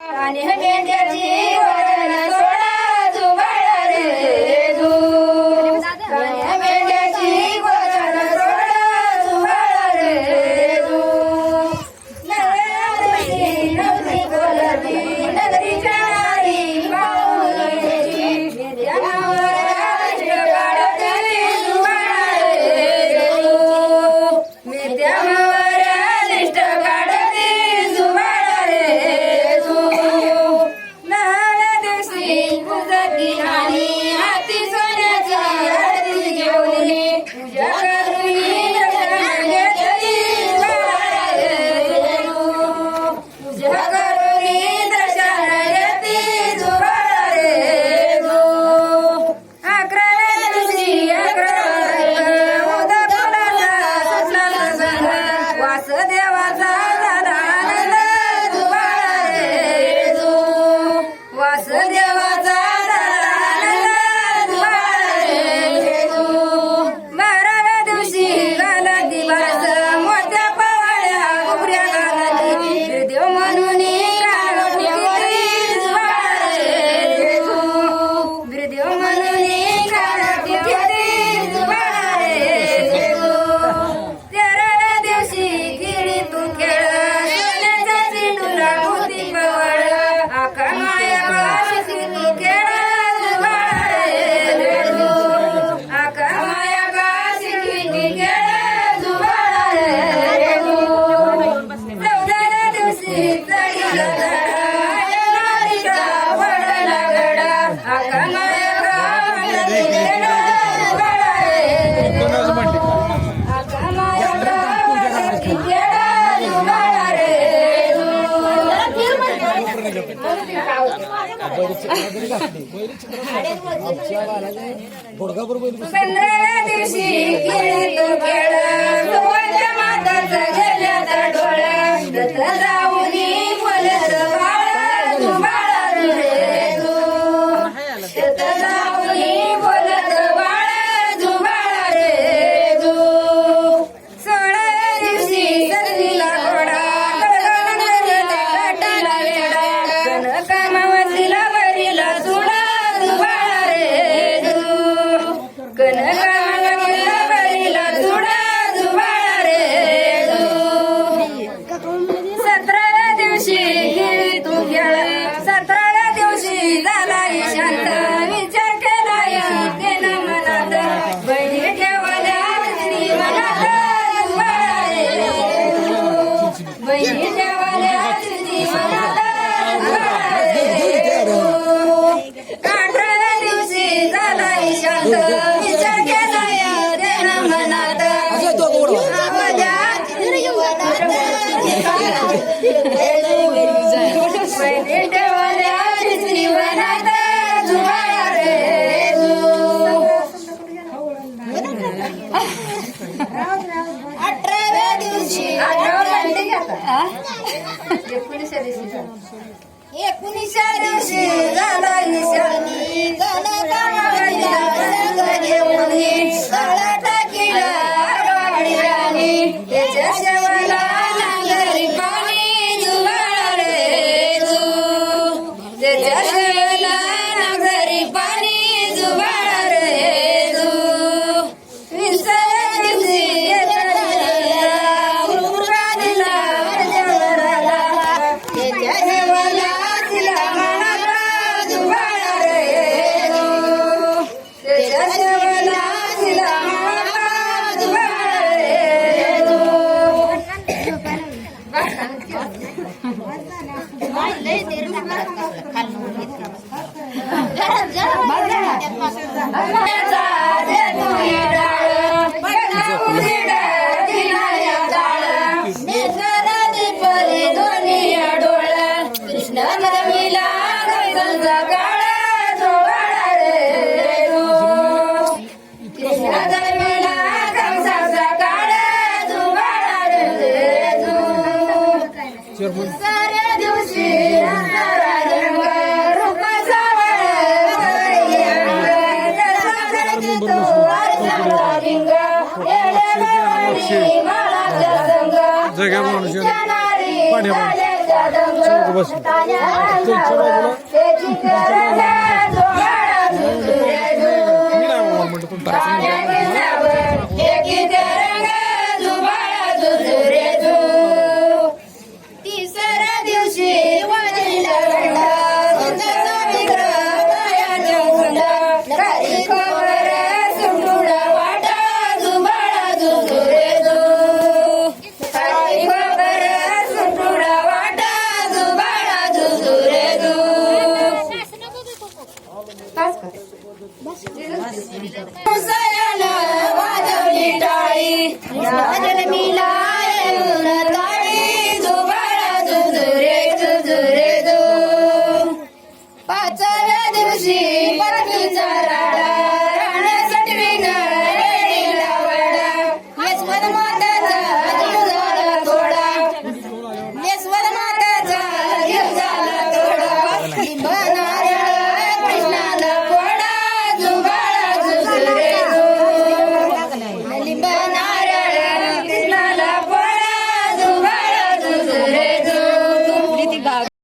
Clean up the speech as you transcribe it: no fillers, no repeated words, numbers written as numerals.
आणि मेंढ्याची वरण सोडा जुबाडा रे तू आणि मेंढ्याची वरण सोडा जुबाडा रे तू नगरी नगरी बोलती नगरीच्या नारी पाऊलची मेत्यावर काढते जुबाडा रे तू मेत्यावर लिस्ट काढते जुबाडा रे तू आणि हाती सोन्याच्या आरती घेऊन पूजा करून दर्शन घेतली जुबाडा रे तू पूजा करून दर्शन घेतली जुबाडा रे तू 11व्या दिवशी 11 उदा फुलाचा सुटला संग वासुदेवाचा झाला आनंद जुबाडा रे तू वासुदेवाचा पंधराव्या दिवशी खेळ सुवर्ण माताचं गेल्या डोळ्या दत्त जाऊनी बोलत बाळा जुबाडा रे तू दत्त जाऊनी बोलत बाळा जुबाडा रे तू 16व्या दिवशी संधीला घोडा काटाला वेडा कनकामावतीला वरीला चुडा जुबाडा रे तू कनकामावतीला वरीला चुडा जुबाडा रे तू 17व्या दिवशी खेळ तू खेळ 17व्या दिवशी झाला शांत विचार केला केला मनात बहिणी ठेवल्या स्त्री मनात जुबाडा रे तू बहिणी ठेवल्या स्त्री मनात जुबाडा रे तू 18व्या दिवशी झाला शांत विचार केला देना मनात बहिणी ठेवल्या स्त्री मनात जुबाडा रे तू 18व्या दिवशी 19व्या दिवशी झाला निशाणी कनकामावतीला संग घेऊन तळा टाकीला आरवाडीराणी त्याच्या शेवाला नांगरी पाणी जुबाडा रे तू त्याच्या शेवाला नांगरी पाणी जुबाडा रे तू 20व्या दिवशी उरफा दिला वरच्यावराला त्याच्या शेवाला तिला मनाला जुबाडा रे तू त्याच्या शेवाला तिला मनाला जुबाडा रे तू कृष्ण नवीला काळा जुबाडा रे तू कृष्ण नवीला कंसाचा काळा जुबाडा रे तू साऱ्या दिवशी रूपाचा जगा बस त्याची करण जोगाडा झुंजुरे झू पाण्याची सावड एकी तरंग जुबाळा झुंजुरे झू तिसऱ्या दिवशी वनीला गंडा सुंदरचा विग्रह कायाच्या गुंडा घरी खबर सुटुडा वाटा जुबाळा झुंजुरे झू घरी खबर सुटुडा वाटा जुबाळा झुंजुरे झू मुसळ्यानं वाजवली टाळी जन्मीला येऊन ताळी जुबाळा झुंजुरे झुंजुरे झू पाचव्या दिवशी पत्नीचा राडा